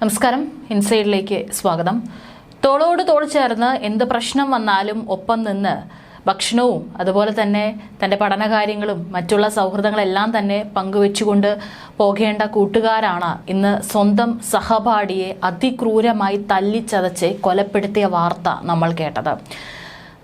നമസ്കാരം, ഇൻസൈഡിലേക്ക് സ്വാഗതം. തോളോട് തോൾ ചേർന്ന് എന്ത് പ്രശ്നം വന്നാലും ഒപ്പം നിന്ന് ഭക്ഷണവും അതുപോലെ തന്നെ തൻ്റെ പഠനകാര്യങ്ങളും മറ്റുള്ള സൗഹൃദങ്ങളെല്ലാം തന്നെ പങ്കുവെച്ചുകൊണ്ട് പോകേണ്ട കൂട്ടുകാരാണ് ഇന്ന് സ്വന്തം സഹപാഠിയെ അതിക്രൂരമായി തല്ലിച്ചതച്ച് കൊലപ്പെടുത്തിയ വാർത്ത നമ്മൾ കേട്ടത്.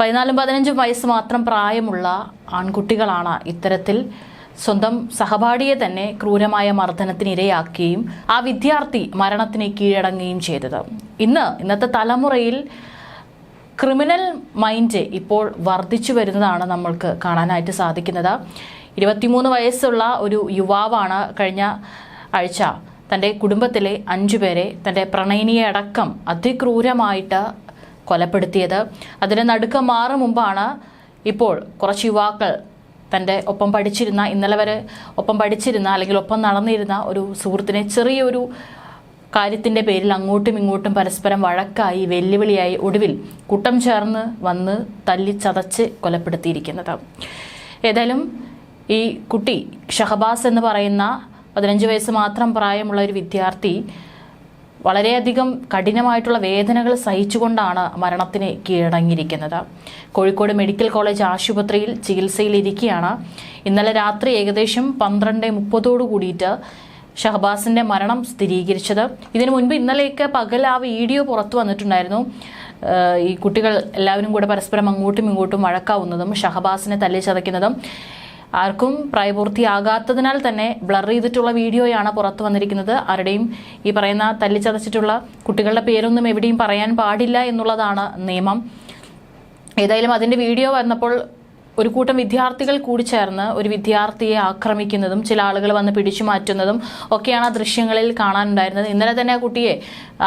14-15 വയസ്സ് മാത്രം പ്രായമുള്ള ആൺകുട്ടികളാണ് ഇത്തരത്തിൽ സ്വന്തം സഹപാഠിയെ തന്നെ ക്രൂരമായ മർദ്ദനത്തിനിരയാക്കുകയും ആ വിദ്യാർത്ഥി മരണത്തിന് കീഴടങ്ങുകയും ചെയ്തത്. ഇന്നത്തെ തലമുറയിൽ ക്രിമിനൽ മൈൻഡ് ഇപ്പോൾ വർദ്ധിച്ചു വരുന്നതാണ് നമ്മൾക്ക് കാണാനായിട്ട് സാധിക്കുന്നത്. 23 വയസ്സുള്ള ഒരു യുവാവാണ് കഴിഞ്ഞ ആഴ്ച തൻ്റെ കുടുംബത്തിലെ 5 പേരെ തൻ്റെ പ്രണയിനിയെ അടക്കം അതിക്രൂരമായിട്ട് കൊലപ്പെടുത്തിയത്. അതിന് നടുക്കം മാറും മുമ്പാണ് ഇപ്പോൾ കുറച്ച് യുവാക്കൾ തൻ്റെ ഒപ്പം പഠിച്ചിരുന്ന, ഇന്നലെ വരെ ഒപ്പം പഠിച്ചിരുന്ന അല്ലെങ്കിൽ ഒപ്പം നടന്നിരുന്ന ഒരു സുഹൃത്തിനെ ചെറിയൊരു കാര്യത്തിൻ്റെ പേരിൽ അങ്ങോട്ടും ഇങ്ങോട്ടും പരസ്പരം വഴക്കായി വെല്ലുവിളിയായി ഒടുവിൽ കൂട്ടം ചേർന്ന് വന്ന് തല്ലിച്ചതച്ച് കൊലപ്പെടുത്തിയിരിക്കുന്നത്. ഏതായാലും ഈ കുട്ടി ഷഹബാസ് എന്ന് പറയുന്ന 15 വയസ്സ് മാത്രം പ്രായമുള്ള ഒരു വിദ്യാർത്ഥി വളരെയധികം കഠിനമായിട്ടുള്ള വേദനകൾ സഹിച്ചുകൊണ്ടാണ് മരണത്തിന് കീഴടങ്ങിയിരിക്കുന്നത്. കോഴിക്കോട് മെഡിക്കൽ കോളേജ് ആശുപത്രിയിൽ ചികിത്സയിലിരിക്കുകയാണ്. ഇന്നലെ രാത്രി ഏകദേശം 12:30 കൂടിയിട്ട് ഷഹബാസിന്റെ മരണം സ്ഥിരീകരിച്ചത്. ഇതിനു മുൻപ് ഇന്നലെയൊക്കെ പകൽ ആ വീഡിയോ പുറത്തു വന്നിട്ടുണ്ടായിരുന്നു. ഈ കുട്ടികൾ എല്ലാവരും കൂടെ പരസ്പരം അങ്ങോട്ടും ഇങ്ങോട്ടും വഴക്കാവുന്നതും ഷഹബാസിനെ തല്ലിച്ചതയ്ക്കുന്നതും ആർക്കും പ്രായപൂർത്തിയാകാത്തതിനാൽ തന്നെ ബ്ലർ ചെയ്തിട്ടുള്ള വീഡിയോയാണ് പുറത്തു വന്നിരിക്കുന്നത്. ആരുടെയും ഈ പറയുന്ന തല്ലിച്ചതച്ചിട്ടുള്ള കുട്ടികളുടെ പേരൊന്നും എവിടെയും പറയാൻ പാടില്ല എന്നുള്ളതാണ് നിയമം. ഏതായാലും അതിൻ്റെ വീഡിയോ വന്നപ്പോൾ ഒരു കൂട്ടം വിദ്യാർത്ഥികൾ കൂടി ചേർന്ന് ഒരു വിദ്യാർത്ഥിയെ ആക്രമിക്കുന്നതും ചില ആളുകൾ വന്ന് പിടിച്ചു മാറ്റുന്നതും ഒക്കെയാണ് ആ ദൃശ്യങ്ങളിൽ കാണാനുണ്ടായിരുന്നത്. ഇന്നലെ തന്നെ ആ കുട്ടിയെ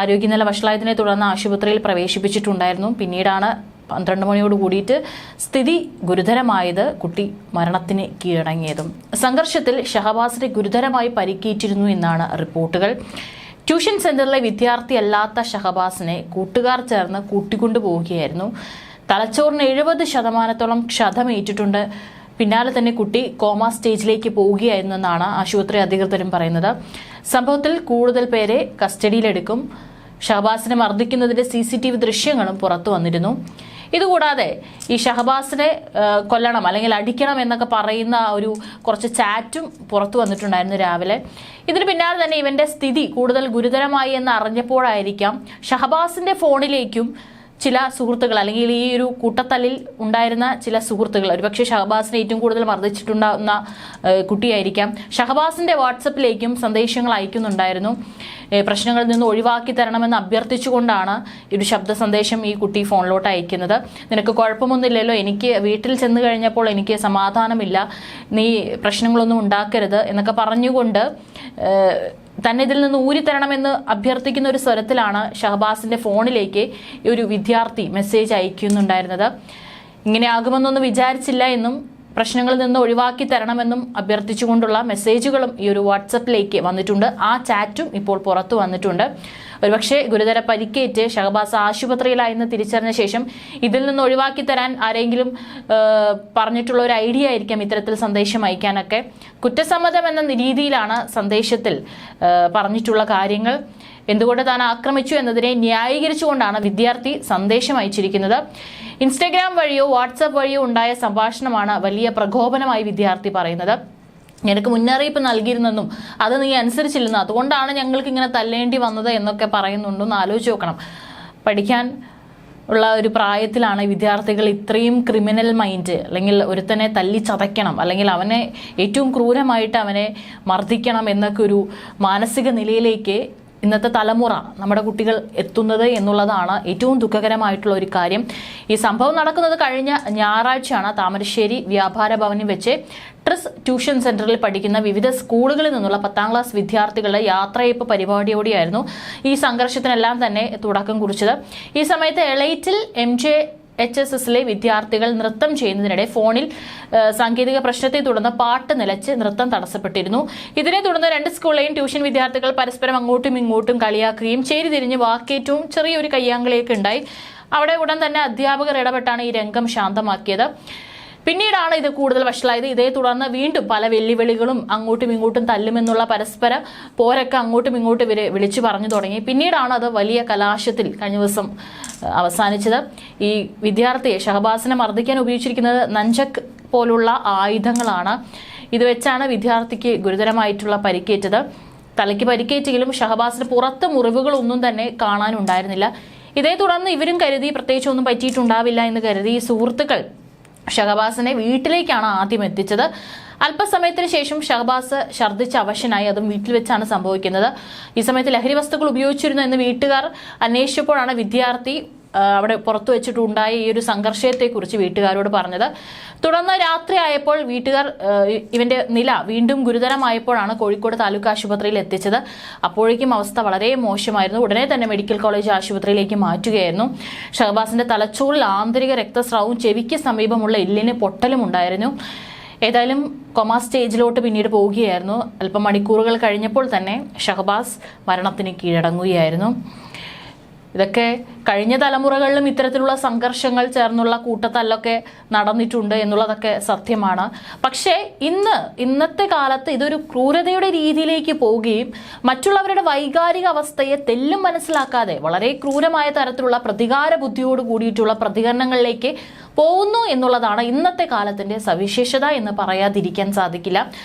ആരോഗ്യനില വഷളായതിനെ തുടർന്ന് ആശുപത്രിയിൽ പ്രവേശിപ്പിച്ചിട്ടുണ്ടായിരുന്നു. പിന്നീടാണ് 12 മണിയോട് കൂടിയിട്ട് സ്ഥിതി ഗുരുതരമായത്, കുട്ടി മരണത്തിന് കീഴടങ്ങിയതും. സംഘർഷത്തിൽ ഷഹബാസിനെ ഗുരുതരമായി പരിക്കേറ്റിരുന്നു എന്നാണ് റിപ്പോർട്ടുകൾ. ട്യൂഷൻ സെന്ററിലെ വിദ്യാർത്ഥിയല്ലാത്ത ഷഹബാസിനെ കൂട്ടുകാർ ചേർന്ന് കൂട്ടിക്കൊണ്ടുപോവുകയായിരുന്നു. തലച്ചോറിന് 70% ക്ഷതമേറ്റിട്ടുണ്ട്. പിന്നാലെ തന്നെ കുട്ടി കോമ സ്റ്റേജിലേക്ക് പോവുകയായിരുന്നു എന്നാണ് ആശുപത്രി അധികൃതരും പറയുന്നത്. സംഭവത്തിൽ കൂടുതൽ പേരെ കസ്റ്റഡിയിലെടുക്കും. ഷഹബാസിനെ മർദ്ദിക്കുന്നതിന്റെ CCTV ദൃശ്യങ്ങളും പുറത്തു വന്നിരുന്നു. ഇതുകൂടാതെ ഈ ഷഹബാസിനെ കൊല്ലണം അല്ലെങ്കിൽ അടിക്കണം എന്നൊക്കെ പറയുന്ന ഒരു കുറച്ച് ചാറ്റും പുറത്തു വന്നിട്ടുണ്ടായിരുന്നു രാവിലെ. ഇതിന് പിന്നാലെ തന്നെ ഇവന്റെ സ്ഥിതി കൂടുതൽ ഗുരുതരമായി എന്ന് അറിഞ്ഞപ്പോഴായിരിക്കാം ഷഹബാസിന്റെ ഫോണിലേക്കും ചില സുഹൃത്തുക്കൾ അല്ലെങ്കിൽ ഈ ഒരു കൂട്ടത്തല്ലിൽ ഉണ്ടായിരുന്ന ചില സുഹൃത്തുക്കൾ, ഒരുപക്ഷെ ഷഹബാസിനെ ഏറ്റവും കൂടുതൽ മർദ്ദിച്ചിട്ടുണ്ടാകുന്ന കുട്ടിയായിരിക്കാം, ഷഹബാസിന്റെ വാട്സപ്പിലേക്കും സന്ദേശങ്ങൾ അയക്കുന്നുണ്ടായിരുന്നു. പ്രശ്നങ്ങളിൽ നിന്ന് ഒഴിവാക്കി തരണമെന്ന് അഭ്യർത്ഥിച്ചുകൊണ്ടാണ് ഒരു ശബ്ദ സന്ദേശം ഈ കുട്ടി ഫോണിലോട്ട് അയക്കുന്നത്. നിനക്ക് കുഴപ്പമൊന്നുമില്ലല്ലോ, എനിക്ക് വീട്ടിൽ ചെന്ന് കഴിഞ്ഞപ്പോൾ എനിക്ക് സമാധാനമില്ല, നീ പ്രശ്നങ്ങളൊന്നും ഉണ്ടാക്കരുത് എന്നൊക്കെ പറഞ്ഞുകൊണ്ട് തന്നെ ഇതിൽ നിന്ന് ഊരിത്തരണമെന്ന് അഭ്യർത്ഥിക്കുന്ന ഒരു സ്വരത്തിലാണ് ഷഹബാസിന്റെ ഫോണിലേക്ക് ഈ ഒരു വിദ്യാർത്ഥി മെസ്സേജ് അയക്കുന്നുണ്ടായിരുന്നത്. ഇങ്ങനെ ആകുമെന്നൊന്നും വിചാരിച്ചില്ല എന്നും പ്രശ്നങ്ങളിൽ നിന്ന് ഒഴിവാക്കി തരണമെന്നും അഭ്യർത്ഥിച്ചുകൊണ്ടുള്ള മെസ്സേജുകളും ഈ ഒരു വാട്സപ്പിലേക്ക് വന്നിട്ടുണ്ട്. ആ ചാറ്റും ഇപ്പോൾ പുറത്തു വന്നിട്ടുണ്ട്. ഒരുപക്ഷെ ഗുരുതര പരിക്കേറ്റ് ഷഹബാസ് ആശുപത്രിയിലായെന്ന് തിരിച്ചറിഞ്ഞ ശേഷം ഇതിൽ നിന്ന് ഒഴിവാക്കി തരാൻ ആരെങ്കിലും പറഞ്ഞിട്ടുള്ള ഒരു ഐഡിയ ആയിരിക്കാം ഇത്തരത്തിൽ സന്ദേശം അയക്കാനൊക്കെ. കുറ്റസമ്മതം എന്ന രീതിയിലാണ് സന്ദേശത്തിൽ പറഞ്ഞിട്ടുള്ള കാര്യങ്ങൾ. എന്തുകൊണ്ട് താൻ ആക്രമിച്ചു എന്നതിനെ ന്യായീകരിച്ചുകൊണ്ടാണ് വിദ്യാർത്ഥി സന്ദേശം അയച്ചിരിക്കുന്നത്. ഇൻസ്റ്റഗ്രാം വഴിയോ വാട്സാപ്പ് വഴിയോ ഉണ്ടായ സംഭാഷണമാണ് വലിയ പ്രകോപനമായി വിദ്യാർത്ഥി പറയുന്നത്. നിനക്ക് മുന്നറിയിപ്പ് നൽകിയിരുന്നെന്നും അത് നീ അനുസരിച്ചില്ലെന്നും അതുകൊണ്ടാണ് ഞങ്ങൾക്ക് ഇങ്ങനെ തല്ലേണ്ടി വന്നത് എന്നൊക്കെ പറയുന്നുണ്ടെന്ന് ആലോചിച്ച് നോക്കണം. പഠിക്കാൻ ഉള്ള ഒരു പ്രായത്തിലാണ് വിദ്യാർത്ഥികൾ ഇത്രയും ക്രിമിനൽ മൈൻഡ്, അല്ലെങ്കിൽ ഒരുത്തനെ തല്ലി ചതയ്ക്കണം അല്ലെങ്കിൽ അവനെ ഏറ്റവും ക്രൂരമായിട്ട് അവനെ മർദ്ദിക്കണം എന്നൊക്കെ ഒരു മാനസിക നിലയിലേക്ക് ഇന്നത്തെ തലമുറ നമ്മുടെ കുട്ടികൾ എത്തുന്നത് എന്നുള്ളതാണ് ഏറ്റവും ദുഃഖകരമായിട്ടുള്ള ഒരു കാര്യം. ഈ സംഭവം നടക്കുന്നത് കഴിഞ്ഞ ഞായറാഴ്ചയാണ്. താമരശ്ശേരി വ്യാപാര ഭവനിൽ വെച്ച് ട്രിസ് ട്യൂഷൻ സെന്ററിൽ പഠിക്കുന്ന വിവിധ സ്കൂളുകളിൽ നിന്നുള്ള 10ാം ക്ലാസ് വിദ്യാർത്ഥികളുടെ യാത്രയപ്പ് പരിപാടിയോടെയായിരുന്നു ഈ സംഘർഷത്തിനെല്ലാം തന്നെ തുടക്കം കുറിച്ചത്. ഈ സമയത്ത് എളൈറ്റിൽ MJHSSലെ വിദ്യാർത്ഥികൾ നൃത്തം ചെയ്യുന്നതിനിടെ ഫോണിൽ സാങ്കേതിക പ്രശ്നത്തെ തുടർന്ന് പാട്ട് നിലച്ച് നൃത്തം തടസ്സപ്പെട്ടിരുന്നു. ഇതിനെ തുടർന്ന് 2 സ്കൂളിലെയും ട്യൂഷൻ വിദ്യാർത്ഥികൾ പരസ്പരം അങ്ങോട്ടും ഇങ്ങോട്ടും കളിയാക്കുകയും ചേരിതിരിഞ്ഞ് വാക്കേറ്റവും ചെറിയൊരു കയ്യാങ്കളിയൊക്കെ ഉണ്ടായി. അവിടെ ഉടൻ തന്നെ അധ്യാപകർ ഇടപെട്ടാണ് ഈ രംഗം ശാന്തമാക്കിയത്. പിന്നീടാണ് ഇത് കൂടുതൽ വഷളായത്. ഇതേ തുടർന്ന് വീണ്ടും പല വെല്ലുവിളികളും അങ്ങോട്ടും ഇങ്ങോട്ടും തല്ലുമെന്നുള്ള പരസ്പര പോരൊക്കെ അങ്ങോട്ടും ഇങ്ങോട്ടും ഇവരെ വിളിച്ചു പറഞ്ഞു തുടങ്ങി. പിന്നീടാണ് അത് വലിയ കലാശത്തിൽ കഴിഞ്ഞ ദിവസം അവസാനിച്ചത്. ഈ വിദ്യാർത്ഥിയെ ഷഹബാസിനെ മർദ്ദിക്കാൻ ഉപയോഗിച്ചിരിക്കുന്നത് നഞ്ചക് പോലുള്ള ആയുധങ്ങളാണ്. ഇത് വെച്ചാണ് വിദ്യാർത്ഥിക്ക് ഗുരുതരമായിട്ടുള്ള പരിക്കേറ്റത്. തലയ്ക്ക് പരിക്കേറ്റെങ്കിലും ഷഹബാസിന് പുറത്ത് മുറിവുകളൊന്നും തന്നെ കാണാനുണ്ടായിരുന്നില്ല. ഇതേ തുടർന്ന് ഇവരും കരുതി പ്രത്യേകിച്ചൊന്നും പറ്റിയിട്ടുണ്ടാവില്ല എന്ന് കരുതി സുഹൃത്തുക്കൾ ഷഹബാസിനെ വീട്ടിലേക്കാണ് ആദ്യം എത്തിച്ചത്. അല്പസമയത്തിന് ശേഷം ഷഹബാസ് ഛർദ്ദിച്ച് അവശനായി. അതും വീട്ടിൽ വെച്ചാണ് സംഭവിക്കുന്നത്. ഈ സമയത്ത് ലഹരി വസ്തുക്കൾ ഉപയോഗിച്ചിരുന്നു എന്ന് വീട്ടുകാർ അന്വേഷിച്ചപ്പോഴാണ് വിദ്യാർത്ഥി അവിടെ പുറത്തു വെച്ചിട്ടുണ്ടായ ഈ ഒരു സംഘർഷത്തെക്കുറിച്ച് വീട്ടുകാരോട് പറഞ്ഞത്. തുടർന്ന് രാത്രിയായപ്പോൾ വീട്ടുകാർ ഇവന്റെ നില വീണ്ടും ഗുരുതരമായപ്പോഴാണ് കോഴിക്കോട് താലൂക്ക് ആശുപത്രിയിൽ എത്തിച്ചത്. അപ്പോഴേക്കും അവസ്ഥ വളരെ മോശമായിരുന്നു. ഉടനെ തന്നെ മെഡിക്കൽ കോളേജ് ആശുപത്രിയിലേക്ക് മാറ്റുകയായിരുന്നു. ഷഹബാസിന്റെ തലച്ചോറിൽ ആന്തരിക രക്തസ്രാവവും ചെവിക്ക് സമീപമുള്ള എല്ലിന് പൊട്ടലും ഉണ്ടായിരുന്നു. ഏതായാലും കൊമ സ്റ്റേജിലോട്ട് പിന്നീട് പോവുകയായിരുന്നു. അല്പം മണിക്കൂറുകൾ കഴിഞ്ഞപ്പോൾ തന്നെ ഷഹബാസ് മരണത്തിന് കീഴടങ്ങുകയായിരുന്നു. ഇതൊക്കെ കഴിഞ്ഞ തലമുറകളിലും ഇത്തരത്തിലുള്ള സംഘർഷങ്ങൾ ചേർന്നുള്ള കൂട്ടത്തല്ലൊക്കെ നടന്നിട്ടുണ്ട് എന്നുള്ളതൊക്കെ സത്യമാണ്. പക്ഷേ ഇന്നത്തെ കാലത്ത് ഇതൊരു ക്രൂരതയുടെ രീതിയിലേക്ക് പോവുകയും മറ്റുള്ളവരുടെ വൈകാരിക അവസ്ഥയെ തെല്ലും മനസ്സിലാക്കാതെ വളരെ ക്രൂരമായ തരത്തിലുള്ള പ്രതികാര ബുദ്ധിയോട് കൂടിയിട്ടുള്ള പ്രതികരണങ്ങളിലേക്ക് പോകുന്നു എന്നുള്ളതാണ് ഇന്നത്തെ കാലത്തിന്റെ സവിശേഷത എന്ന് പറയാതിരിക്കാൻ സാധിക്കില്ല.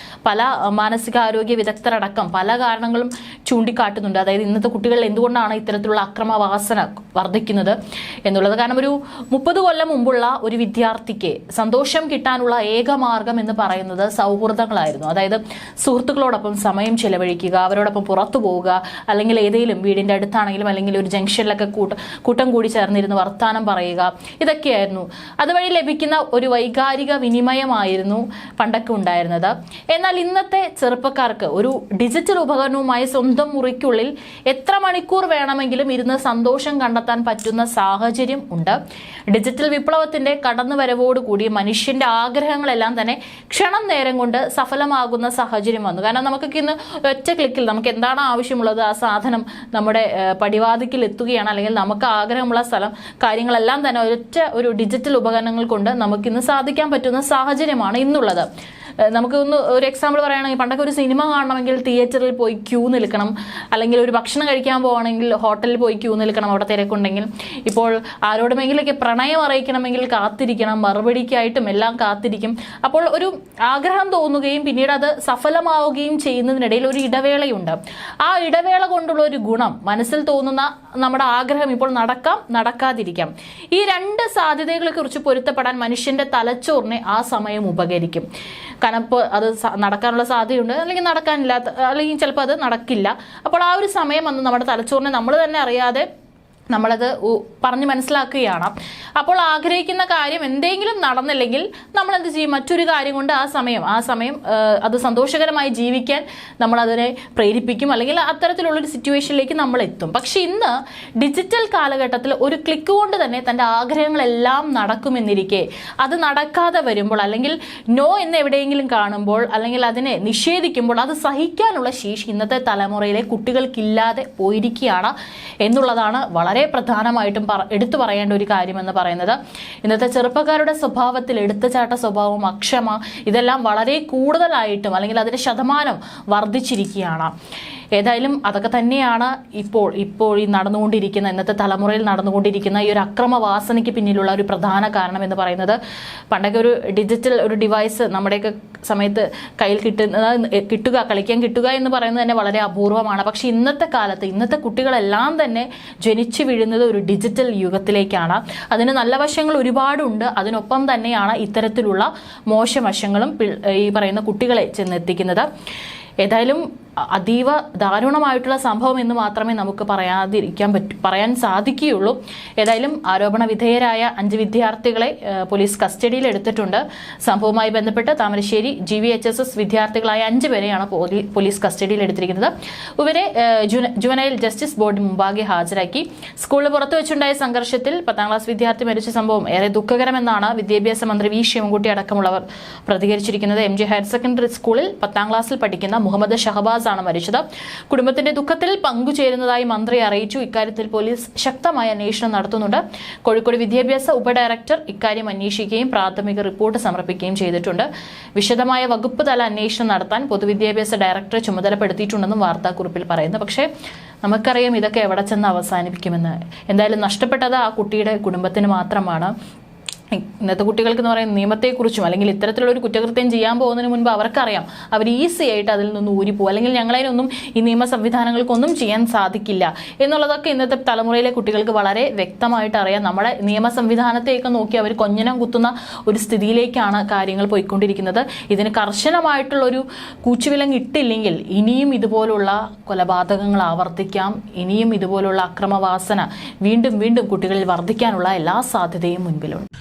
പല മാനസികാരോഗ്യ വിദഗ്ധരടക്കം പല കാരണങ്ങളും ചൂണ്ടിക്കാട്ടുന്നുണ്ട്. അതായത് ഇന്നത്തെ കുട്ടികളിൽ എന്തുകൊണ്ടാണ് ഇത്തരത്തിലുള്ള അക്രമവാസന വർദ്ധിക്കുന്നത് എന്നുള്ളത്. കാരണം ഒരു 30 കൊല്ലം മുമ്പുള്ള ഒരു വിദ്യാർത്ഥിക്ക് സന്തോഷം കിട്ടാനുള്ള ഏക മാർഗം എന്ന് പറയുന്നത് സൗഹൃദങ്ങളായിരുന്നു. അതായത് സുഹൃത്തുക്കളോടൊപ്പം സമയം ചെലവഴിക്കുക, അവരോടൊപ്പം പുറത്തു പോവുക, അല്ലെങ്കിൽ ഏതെങ്കിലും വീടിന്റെ അടുത്താണെങ്കിലും അല്ലെങ്കിൽ ഒരു ജംഗ്ഷനിലൊക്കെ കൂട്ടം കൂടി ചേർന്നിരുന്ന് വർത്താനം പറയുക. ഇതൊക്കെയായിരുന്നു അതുവഴി ലഭിക്കുന്ന ഒരു വൈകാരിക വിനിമയമായിരുന്നു പണ്ടൊക്കെ ഉണ്ടായിരുന്നത്. എന്നാൽ ഇന്നത്തെ ചെറുപ്പക്കാർക്ക് ഒരു ഡിജിറ്റൽ ഉപകരണവുമായി സ്വന്തം മുറിക്കുള്ളിൽ എത്ര മണിക്കൂർ വേണമെങ്കിലും ഇരുന്ന് സന്തോഷം കണ്ടെത്താൻ പറ്റുന്ന സാഹചര്യം ഉണ്ട്. ഡിജിറ്റൽ വിപ്ലവത്തിന്റെ കടന്നുവരവോടുകൂടി മനുഷ്യന്റെ ആഗ്രഹങ്ങളെല്ലാം തന്നെ ക്ഷണം നേരം കൊണ്ട് സഫലമാകുന്ന സാഹചര്യം വന്നു. കാരണം നമുക്കൊക്കെ ഇന്ന് ഒറ്റ ക്ലിക്കിൽ നമുക്ക് എന്താണ് ആവശ്യമുള്ളത് ആ സാധനം നമ്മുടെ പടിവാതിക്കൽ എത്തുകയാണ്. അല്ലെങ്കിൽ നമുക്ക് ആഗ്രഹമുള്ള സ്ഥലം കാര്യങ്ങളെല്ലാം തന്നെ ഒരു ഡിജിറ്റൽ ഉപകരണങ്ങൾ കൊണ്ട് നമുക്കിന്ന് സാധിക്കാൻ പറ്റുന്ന സാഹചര്യമാണ് ഇന്നുള്ളത്. നമുക്ക് ഒരു എക്സാമ്പിൾ പറയുകയാണെങ്കിൽ പണ്ടൊക്കെ ഒരു സിനിമ കാണണമെങ്കിൽ തിയേറ്ററിൽ പോയി ക്യൂ നിൽക്കണം, അല്ലെങ്കിൽ ഒരു ഭക്ഷണം കഴിക്കാൻ പോവുകയാണെങ്കിൽ ഹോട്ടലിൽ പോയി ക്യൂ നിൽക്കണം, അവിടെ തിരക്കുണ്ടെങ്കിൽ. ഇപ്പോൾ ആരോടുമെങ്കിലൊക്കെ പ്രണയം അറിയിക്കണമെങ്കിൽ കാത്തിരിക്കണം, മറുപടിക്കായിട്ടും എല്ലാം കാത്തിരിക്കും. അപ്പോൾ ഒരു ആഗ്രഹം തോന്നുകയും പിന്നീട് അത് സഫലമാവുകയും ചെയ്യുന്നതിനിടയിൽ ഒരു ഇടവേളയുണ്ട്. ആ ഇടവേള കൊണ്ടുള്ള ഒരു ഗുണം മനസ്സിൽ തോന്നുന്ന നമ്മുടെ ആഗ്രഹം ഇപ്പോൾ നടക്കാം, നടക്കാതിരിക്കാം. ഈ രണ്ട് സാധ്യതകളെ കുറിച്ച് പൊരുത്തപ്പെടാൻ മനുഷ്യന്റെ തലച്ചോറിനെ ആ സമയം ഉപകരിക്കും. കാരണം ഇപ്പോൾ അത് നടക്കാനുള്ള സാധ്യതയുണ്ട്, അല്ലെങ്കിൽ നടക്കാനില്ലാത്ത, അല്ലെങ്കിൽ ചിലപ്പോൾ അത് നടക്കില്ല. അപ്പോൾ ആ ഒരു സമയം വന്ന് നമ്മുടെ തലച്ചോറിനെ നമ്മൾ തന്നെ അറിയാതെ നമ്മളത് പറഞ്ഞ് മനസ്സിലാക്കുകയാണ്. അപ്പോൾ ആഗ്രഹിക്കുന്ന കാര്യം എന്തെങ്കിലും നടന്നില്ലെങ്കിൽ നമ്മൾ എന്ത് ചെയ്യും? മറ്റൊരു കാര്യം കൊണ്ട് ആ സമയം അത് സന്തോഷകരമായി ജീവിക്കാൻ നമ്മളതിനെ പ്രേരിപ്പിക്കും, അല്ലെങ്കിൽ അത്തരത്തിലുള്ളൊരു സിറ്റുവേഷനിലേക്ക് നമ്മൾ എത്തും. പക്ഷെ ഇന്ന് ഡിജിറ്റൽ കാലഘട്ടത്തിൽ ഒരു ക്ലിക്ക് കൊണ്ട് തന്നെ തൻ്റെ ആഗ്രഹങ്ങളെല്ലാം നടക്കുമെന്നിരിക്കെ അത് നടക്കാതെ വരുമ്പോൾ, അല്ലെങ്കിൽ നോ എന്ന് എവിടെയെങ്കിലും കാണുമ്പോൾ, അല്ലെങ്കിൽ അതിനെ നിഷേധിക്കുമ്പോൾ അത് സഹിക്കാനുള്ള ശേഷി ഇന്നത്തെ തലമുറയിലെ കുട്ടികൾക്കില്ലാതെ പോയിരിക്കുകയാണ് എന്നുള്ളതാണ് വളരെ പ്രധാനമായിട്ടും എടുത്തു പറയേണ്ട ഒരു കാര്യമെന്ന് പറയുന്നത്. ഇന്നത്തെ ചെറുപ്പക്കാരുടെ സ്വഭാവത്തിൽ എടുത്തുചാട്ട സ്വഭാവം, അക്ഷമ, ഇതെല്ലാം വളരെ കൂടുതലായിട്ടും അല്ലെങ്കിൽ അതിന്റെ ശതമാനം വർദ്ധിച്ചിരിക്കുകയാണ്. ഏതായാലും അതൊക്കെ തന്നെയാണ് ഇപ്പോൾ ഈ നടന്നുകൊണ്ടിരിക്കുന്ന, ഇന്നത്തെ തലമുറയിൽ നടന്നുകൊണ്ടിരിക്കുന്ന ഈ ഒരു അക്രമവാസനയ്ക്ക് പിന്നിലുള്ള ഒരു പ്രധാന കാരണം എന്ന് പറയുന്നത്. പണ്ടൊക്കെ ഒരു ഡിജിറ്റൽ ഒരു ഡിവൈസ് നമ്മുടെയൊക്കെ സമയത്ത് കയ്യിൽ കളിക്കാൻ കിട്ടുക എന്ന് പറയുന്നത് തന്നെ വളരെ അപൂർവമാണ്. പക്ഷെ ഇന്നത്തെ കാലത്ത് ഇന്നത്തെ കുട്ടികളെല്ലാം തന്നെ ജനിച്ചു വീഴുന്നത് ഒരു ഡിജിറ്റൽ യുഗത്തിലേക്കാണ്. അതിന് നല്ല വശങ്ങൾ ഒരുപാടുണ്ട്, അതിനൊപ്പം തന്നെയാണ് ഇത്തരത്തിലുള്ള മോശവശങ്ങളും ഈ പറയുന്ന കുട്ടികളെ ചെന്നെത്തിക്കുന്നത്. ഏതായാലും അതീവ ദാരുണമായിട്ടുള്ള സംഭവം എന്ന് മാത്രമേ നമുക്ക് പറയാൻ സാധിക്കുകയുള്ളൂ. ഏതായാലും ആരോപണ വിധേയരായ 5 വിദ്യാർത്ഥികളെ പോലീസ് കസ്റ്റഡിയിൽ എടുത്തിട്ടുണ്ട്. സംഭവവുമായി ബന്ധപ്പെട്ട് താമരശ്ശേരി GVHSS വിദ്യാർത്ഥികളായ 5 പേരെയാണ് പോലീസ് കസ്റ്റഡിയിൽ എടുത്തിരിക്കുന്നത്. ഇവരെ ജുവനൈൽ ജസ്റ്റിസ് ബോർഡ് മുമ്പാകെ ഹാജരാക്കി. സ്കൂളിൽ പുറത്തു വെച്ചുണ്ടായ സംഘർഷത്തിൽ 10ാം ക്ലാസ് വിദ്യാർത്ഥി മരിച്ച സംഭവം ഏറെ ദുഃഖകരമെന്നാണ് വിദ്യാഭ്യാസ മന്ത്രി വി ശിവൻകുട്ടി അടക്കമുള്ളവർ പ്രതികരിച്ചിരിക്കുന്നത്. MG ഹയർ സെക്കൻഡറി സ്കൂളിൽ 10ാം ക്ലാസ്സിൽ പഠിക്കുന്ന മുഹമ്മദ് ഷഹബാസ് ആണ് മരിച്ചത്. കുടുംബത്തിന്റെ ദുഃഖത്തിൽ പങ്കുചേരുന്നതായി മന്ത്രി അറിയിച്ചു. ഇക്കാര്യത്തിൽ പോലീസ് ശക്തമായ അന്വേഷണം നടത്തുന്നുണ്ട്. കോഴിക്കോട് വിദ്യാഭ്യാസ ഉപഡയറക്ടർ ഇക്കാര്യം അന്വേഷിക്കുകയും പ്രാഥമിക റിപ്പോർട്ട് സമർപ്പിക്കുകയും ചെയ്തിട്ടുണ്ട്. വിശദമായ വകുപ്പ് തല അന്വേഷണം നടത്താൻ പൊതുവിദ്യാഭ്യാസ ഡയറക്ടറെ ചുമതലപ്പെടുത്തിയിട്ടുണ്ടെന്നും വാർത്താക്കുറിപ്പിൽ പറയുന്നു. പക്ഷേ നമുക്കറിയാം ഇതൊക്കെ എവിടെ ചെന്ന് അവസാനിപ്പിക്കുമെന്ന്. എന്തായാലും നഷ്ടപ്പെട്ടത് ആ കുട്ടിയുടെ കുടുംബത്തിന് മാത്രമാണ്. ഇന്നത്തെ കുട്ടികൾക്ക് എന്ന് പറയുന്ന നിയമത്തെക്കുറിച്ചും അല്ലെങ്കിൽ ഇത്തരത്തിലുള്ള ഒരു കുറ്റകൃത്യം ചെയ്യാൻ പോകുന്നതിന് മുൻപ് അവർക്കറിയാം അവർ ഈസി ആയിട്ട് അതിൽ നിന്ന് ഊരിപ്പോകും, അല്ലെങ്കിൽ ഞങ്ങളതിനൊന്നും ഈ നിയമ സംവിധാനങ്ങൾക്കൊന്നും ചെയ്യാൻ സാധിക്കില്ല എന്നുള്ളതൊക്കെ ഇന്നത്തെ തലമുറയിലെ കുട്ടികൾക്ക് വളരെ വ്യക്തമായിട്ട് അറിയാം. നമ്മുടെ നിയമ സംവിധാനത്തെയൊക്കെ നോക്കി അവർ കൊഞ്ഞനം കുത്തുന്ന ഒരു സ്ഥിതിയിലേക്കാണ് കാര്യങ്ങൾ പോയിക്കൊണ്ടിരിക്കുന്നത്. ഇതിന് കർശനമായിട്ടുള്ള ഒരു കൂച്ചുവിലങ്ങ് ഇട്ടില്ലെങ്കിൽ ഇനിയും ഇതുപോലുള്ള കൊലപാതകങ്ങൾ ആവർത്തിക്കാം, ഇനിയും ഇതുപോലുള്ള അക്രമവാസന വീണ്ടും വീണ്ടും കുട്ടികളിൽ വർദ്ധിക്കാനുള്ള എല്ലാ സാധ്യതയും മുൻപിലുണ്ട്.